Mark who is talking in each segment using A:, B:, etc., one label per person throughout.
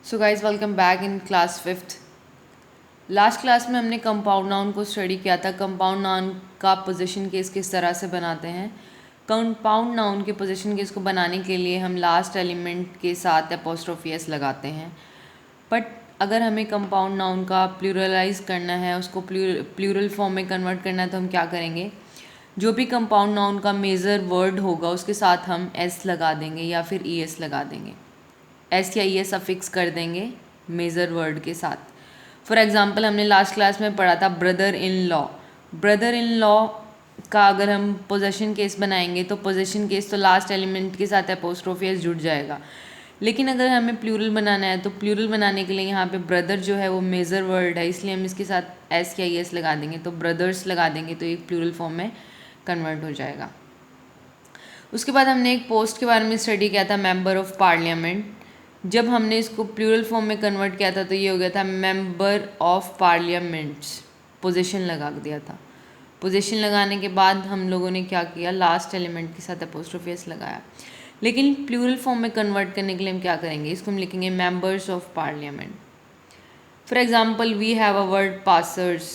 A: So guys welcome back in class fifth. Last class में हमने compound noun को study किया था। कंपाउंड नाउन का पोजीशन केस किस तरह से बनाते हैं। कंपाउंड नाउन के पोजीशन केस को बनाने के लिए हम लास्ट एलिमेंट के साथ एपोस्ट्रोफी एस लगाते हैं। बट अगर हमें कंपाउंड नाउन का प्लूरलाइज करना है, उसको प्लूरल फॉर्म में कन्वर्ट करना है, तो हम क्या करेंगे, जो भी कंपाउंड नाउन का मेजर वर्ड होगा उसके साथ हम एस लगा देंगे या फिर ई एस लगा देंगे। एस या ई एस अफिक्स कर देंगे मेजर वर्ड के साथ। फॉर एग्जाम्पल हमने लास्ट क्लास में पढ़ा था brother in law. Brother in law का अगर हम पोजेशन केस बनाएंगे तो पोजेशन केस तो लास्ट एलिमेंट के साथ एपोस्ट्रोफी एस जुड़ जाएगा। लेकिन अगर हमें प्लूरल बनाना है तो प्लूरल बनाने के लिए यहाँ पे ब्रदर जो है वो मेजर वर्ड है, इसलिए हम इसके साथ एस या ई एस लगा देंगे, तो ब्रदर्स लगा देंगे तो एक प्लूरल फॉर्म में कन्वर्ट हो जाएगा। उसके बाद हमने एक पोस्ट के बारे में स्टडी किया था, मेंबर ऑफ पार्लियामेंट। जब हमने इसको प्लूरल फॉर्म में कन्वर्ट किया था तो ये हो गया था मेंबर ऑफ पार्लियामेंट्स। पोजीशन लगा दिया था। पोजीशन लगाने के बाद हम लोगों ने क्या किया, लास्ट एलिमेंट के साथ अपोस्ट्रोफी एस लगाया। लेकिन प्लूरल फॉर्म में कन्वर्ट करने के लिए हम क्या करेंगे, इसको हम लिखेंगे members of parliament. For example we have a word passers,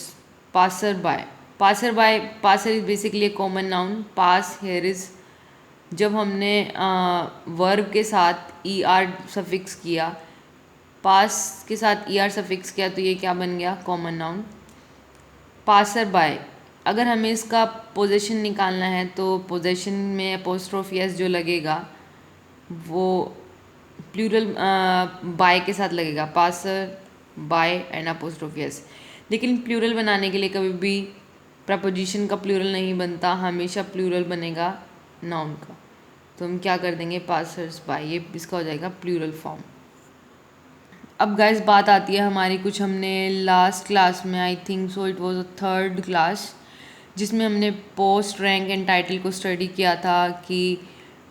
A: passer by. Passer is basically a common noun. Pass here is, जब हमने वर्ब के साथ ई आर सफिक्स किया, पास के साथ ई आर सफिक्स किया, तो ये क्या बन गया, कॉमन नाउन। पासर बाय, अगर हमें इसका पोजीशन निकालना है तो पोजीशन में अपोस्ट्रोफी एस जो लगेगा वो प्लूरल बाय के साथ लगेगा, passer by and apostrophe S. लेकिन प्लूरल बनाने के लिए कभी भी प्रपोजिशन का प्लूरल नहीं बनता, हमेशा प्लूरल बनेगा नाउन का। तो हम क्या कर देंगे, पासर्स बाय, ये इसका हो जाएगा प्लूरल फॉर्म। अब गाइस बात आती है हमारी, कुछ हमने लास्ट क्लास में, I think so it was a third class, जिसमें हमने पोस्ट, रैंक एंड टाइटल को स्टडी किया था कि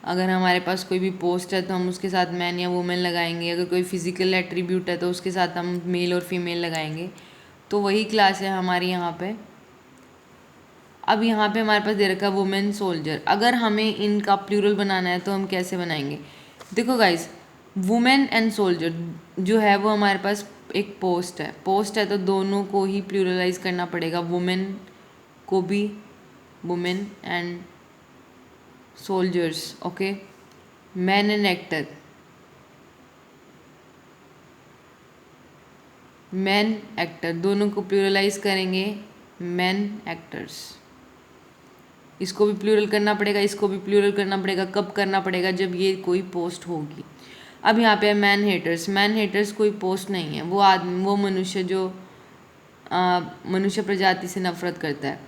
A: अगर हमारे पास कोई भी पोस्ट है तो हम उसके साथ मैन या वुमेन लगाएंगे, अगर कोई फिजिकल एट्रीब्यूट है तो उसके साथ हम मेल और फीमेल लगाएंगे। तो वही क्लास है हमारी यहाँ पे। अब यहाँ पे हमारे पास दे रखा है वुमेन सोल्जर। अगर हमें इनका प्लूरल बनाना है तो हम कैसे बनाएंगे, देखो गाइज, वुमेन एंड सोल्जर जो है वो हमारे पास एक पोस्ट है। पोस्ट है तो दोनों को ही प्लूरलाइज करना पड़ेगा, वुमेन को भी, women and soldiers, okay. Man and actor, man actor दोनों को प्लूरलाइज करेंगे, मैन एक्टर्स। इसको भी प्लूरल करना पड़ेगा, इसको भी प्लूरल करना पड़ेगा। कब करना पड़ेगा, जब ये कोई पोस्ट होगी। अब यहाँ पे है मैन हेटर्स। मैन हेटर्स कोई पोस्ट नहीं है, वो आदमी, वो मनुष्य जो मनुष्य प्रजाति से नफरत करता है,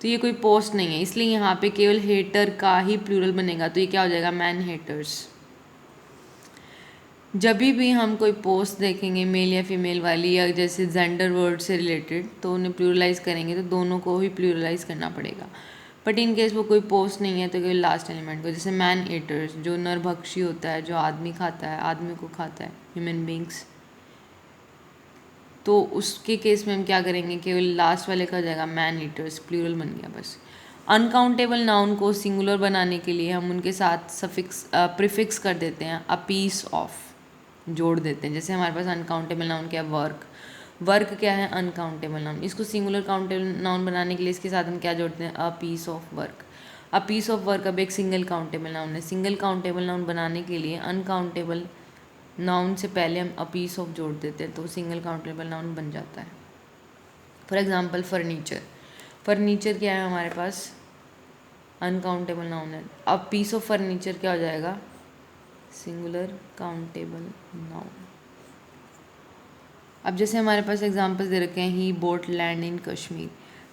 A: तो ये कोई पोस्ट नहीं है, इसलिए यहाँ पे केवल हेटर का ही प्लूरल बनेगा, तो ये क्या हो जाएगा, मैन हेटर्स। जब भी हम कोई पोस्ट देखेंगे मेल या फीमेल वाली, या जैसे जेंडर वर्ड से रिलेटेड, तो उन्हें प्लूरलाइज करेंगे तो दोनों को ही प्लूरलाइज करना पड़ेगा। बट इन केस वो कोई पोस्ट नहीं है तो केवल लास्ट एलिमेंट को, जैसे मैन ईटर्स जो नरभक्षी होता है, जो आदमी खाता है, आदमी को खाता है, ह्यूमन बींग्स, तो उसके केस में हम क्या करेंगे, केवल लास्ट वाले का हो जाएगा मैन ईटर्स, प्लूरल बन गया बस। अनकाउंटेबल नाउन को सिंगुलर बनाने के लिए हम उनके साथ सफिक्स प्रीफिक्स कर देते हैं, अ पीस ऑफ जोड़ देते हैं। जैसे हमारे पास अनकाउंटेबल नाउन क्या है, वर्क। वर्क क्या है, अनकाउंटेबल नाउन। इसको सिंगुलर काउंटेबल नाउन बनाने के लिए इसके साथ हम क्या जोड़ते हैं, a piece of work. A piece of work अब एक सिंगल काउंटेबल नाउन है। सिंगल काउंटेबल नाउन बनाने के लिए अनकाउंटेबल नाउन से पहले हम अ पीस ऑफ जोड़ देते हैं, तो सिंगल काउंटेबल नाउन बन जाता है। For example furniture. फर्नीचर क्या है हमारे पास, अनकाउंटेबल नाउन है। अब पीस ऑफ फर्नीचर क्या हो जाएगा, सिंगुलर काउंटेबल नाउन। अब जैसे हमारे पास एग्जांपल्स दे रखे हैं, he bought land in Kashmir.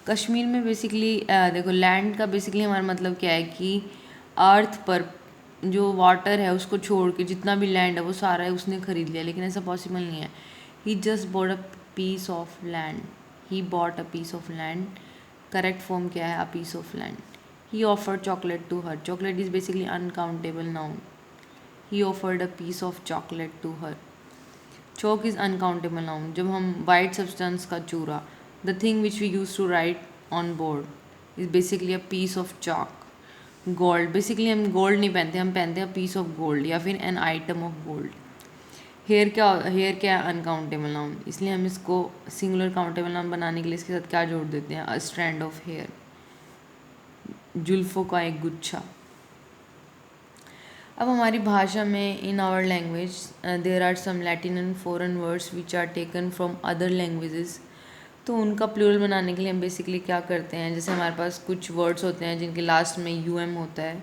A: Kashmir में बेसिकली देखो, लैंड का बेसिकली हमारा मतलब क्या है कि अर्थ पर जो वाटर है उसको छोड़ के जितना भी लैंड है वो सारा है उसने खरीद लिया, लेकिन ऐसा पॉसिबल नहीं है। He just bought a piece of land, he bought a piece of land. Correct form क्या है, a piece of land. He offered chocolate to her. Chocolate is basically uncountable noun. He offered a piece of chocolate to her. Chalk is uncountable noun. जब हम white substance का चूरा, the thing which we use to write on board is basically a piece of chalk. Gold, basically हम gold नहीं पहनते, हम पहनते हैं piece of gold या फिर an item of gold. Here क्या है, अनकाउंटेबल नाउन, इसलिए हम इसको सिंगुलर काउंटेबल नाउन बनाने के लिए इसके साथ क्या जोड़ देते हैं, अ स्ट्रैंड ऑफ हेयर, जुल्फों का एक गुच्छा। अब हमारी भाषा में in our language there are some Latin and foreign words which are taken from other languages. तो उनका प्लूरल बनाने के लिए हम बेसिकली क्या करते हैं, जैसे हमारे पास कुछ वर्ड्स होते हैं जिनके लास्ट में यूएम होता है,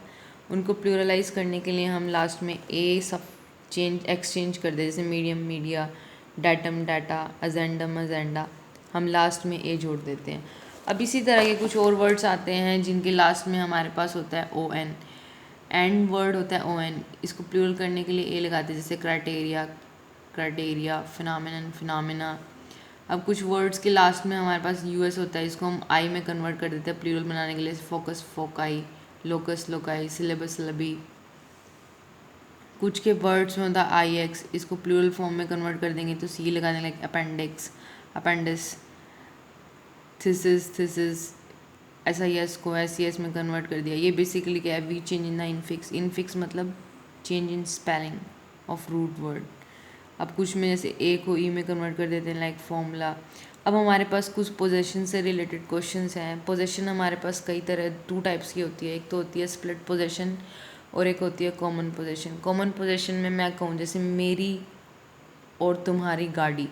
A: उनको प्लूरलाइज करने के लिए हम लास्ट में ए सब एक्सचेंज कर दें, जैसे medium media, datum data, agendum agenda, हम लास्ट में ए जोड़ देते हैं। अब इसी तरह के कुछ और वर्ड्स आते हैं जिनके लास्ट में हमारे पास होता है ओ एन, एंड वर्ड होता है ओ एन, इसको प्लूरल करने के लिए ए लगाते हैं, जैसे क्राइटेरिया क्राइटेरिया, फिनोमेनन फिनोमेना। अब कुछ वर्ड्स के लास्ट में हमारे पास यूएस होता है, इसको हम आई में कन्वर्ट कर देते हैं प्लूरल बनाने के लिए, focus foci, locus loci, syllabus syllabi. कुछ के वर्ड्स में होता है आई एक्स, इसको प्लूरल फॉर्म में कन्वर्ट कर देंगे तो सी लगाने लगे, अपेंडिक्स अपेंडिस, थीसिस थीसिस, ऐसा यस को एस यस में कन्वर्ट कर दिया। ये बेसिकली क्या है, we change in the infix, infix मतलब change in spelling of root word. अब कुछ में जैसे ए को ई में कन्वर्ट कर देते हैं, लाइक फॉर्मूला। अब हमारे पास कुछ पोजेशन से रिलेटेड क्वेश्चंस हैं। पोजेशन हमारे पास कई तरह 2 टाइप्स की होती है, एक तो होती है स्प्लिट पोजेशन और एक होती है कॉमन पोजेशन। कॉमन पोजेशन में मैं कहूँ जैसे मेरी और तुम्हारी गाड़ी,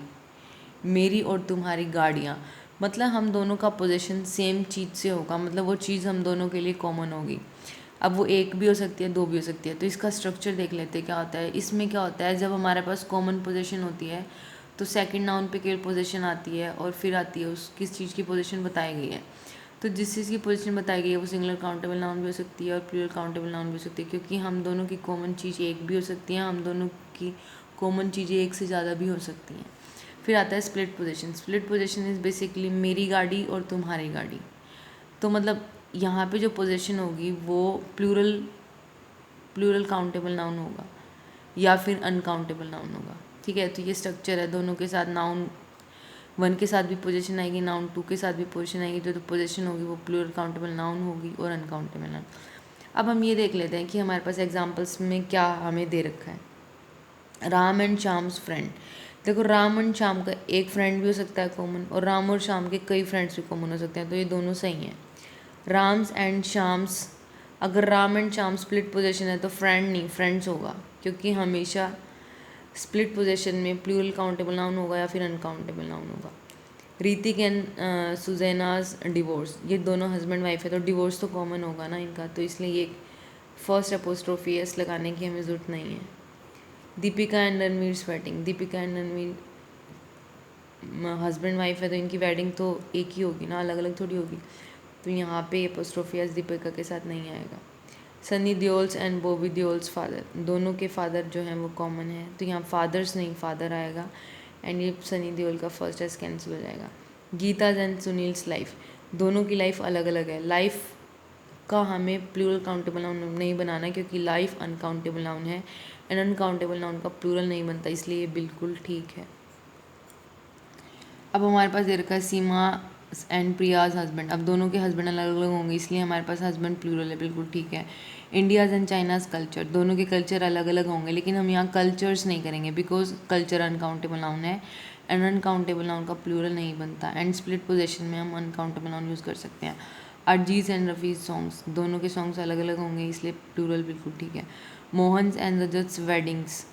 A: मेरी और तुम्हारी गाड़ियाँ, मतलब हम दोनों का पोजीशन सेम चीज़ से होगा, मतलब वो चीज़ हम दोनों के लिए कॉमन होगी। अब वो एक भी हो सकती है, 2 भी हो सकती है। तो इसका स्ट्रक्चर देख लेते हैं क्या होता है। इसमें क्या होता है, जब हमारे पास कॉमन पोजीशन होती है तो सेकंड नाउन पे केवल पोजीशन आती है और फिर आती है उस किस चीज़ की पोजीशन बताई गई है। तो जिस चीज़ की पोजीशन बताई गई है वो सिंगुलर काउंटेबल नाउन भी हो सकती है और प्लूरल काउंटेबल नाउन भी हो सकती है, क्योंकि हम दोनों की कॉमन चीज़ एक भी हो सकती है, हम दोनों की कॉमन चीज़ें एक से ज़्यादा भी हो सकती हैं। फिर आता है split position. Split position is basically मेरी गाड़ी और तुम्हारी गाड़ी। तो मतलब यहाँ पे जो पोजीशन होगी वो प्लूरल काउंटेबल नाउन होगा या फिर अनकाउंटेबल नाउन होगा। ठीक है, तो ये स्ट्रक्चर है। दोनों के साथ नाउन 1 के साथ भी पोजीशन आएगी, नाउन 2 के साथ भी पोजीशन आएगी। जो तो पोजीशन होगी वो प्लूरल काउंटेबल नाउन होगी और अनकाउंटेबल नाउन। अब हम ये देख लेते हैं कि हमारे पास एग्जाम्पल्स में क्या हमें दे रखा है। Ram and Shyam's friend. देखो राम एंड श्याम का एक फ्रेंड भी हो सकता है कॉमन, और राम और श्याम के कई फ्रेंड्स भी कॉमन हो सकते हैं, तो ये दोनों सही हैं। राम्स एंड श्याम्स, अगर Ram and Shyam split position है तो फ्रेंड नहीं फ्रेंड्स होगा, क्योंकि हमेशा स्प्लिट पोजीशन में प्लूरल काउंटेबल नाउन होगा या फिर अनकाउंटेबल नाउन होगा। ऋतिक एंड सुजैनाज डिवोर्स, ये दोनों हस्बैंड वाइफ है तो डिवोर्स तो कॉमन होगा ना इनका, तो इसलिए ये फर्स्ट अपोस्ट्रोफी एस लगाने की हमें ज़रूरत नहीं है। Deepika and Ranveer wedding, Deepika and Ranveer husband wife है तो इनकी वेडिंग तो एक ही होगी ना, अलग अलग थोड़ी होगी, तो यहाँ पे अपोस्ट्रोफी एस दीपिका के साथ नहीं आएगा। सनी देओल्स एंड बॉबी देओल्स फादर, दोनों के फादर जो हैं वो कॉमन है, तो यहाँ फादर्स नहीं फादर आएगा, एंड ये सनी देओल का फर्स्ट एस कैंसिल हो जाएगा। गीताज एंड सुनील्स लाइफ, दोनों की लाइफ अलग अलग है। लाइफ का हमें प्लूरल काउंटेबल नाउन नहीं बनाना, क्योंकि लाइफ अनकाउंटेबल नाउन है एंड अनकाउंटेबल नाउन का प्लूरल नहीं बनता, इसलिए ये बिल्कुल ठीक है। अब हमारे पास दे रखा है सीमा एंड प्रियाज हस्बैंड। अब दोनों के हस्बैंड अलग अलग होंगे, इसलिए हमारे पास हस्बैंड प्लूरल है, बिल्कुल ठीक है। इंडियाज़ एंड चाइनाज कल्चर, दोनों के कल्चर अलग अलग होंगे, लेकिन हम यहाँ कल्चर्स नहीं करेंगे बिकॉज कल्चर अनकाउंटेबल नाउन है एंड अनकाउंटेबल नाउन का प्लूरल नहीं बनता, एंड स्प्लिट पोजीशन में हम अनकाउंटेबल नाउन यूज़ कर सकते हैं। अरजीत एंड रफ़ीज सॉन्ग्स, दोनों के सॉन्ग्स अलग अलग होंगे, इसलिए प्लूरल बिल्कुल ठीक है। मोहन्स एंड रजत्स वेडिंग्स,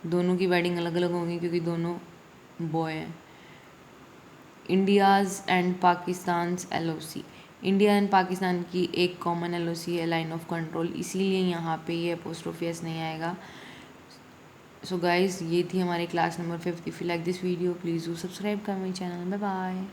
A: दोनों की वेडिंग अलग अलग होंगी क्योंकि दोनों बॉय हैं। India's and Pakistan LOC, India and Pakistan की एक कॉमन LOC है, लाइन ऑफ कंट्रोल, इसीलिए यहाँ पे ये अपोस्ट्रोफी एस नहीं आएगा। सो गाइज, ये थी हमारी class number 5। If you like this video please do subscribe कर माई चैनल। Bye bye.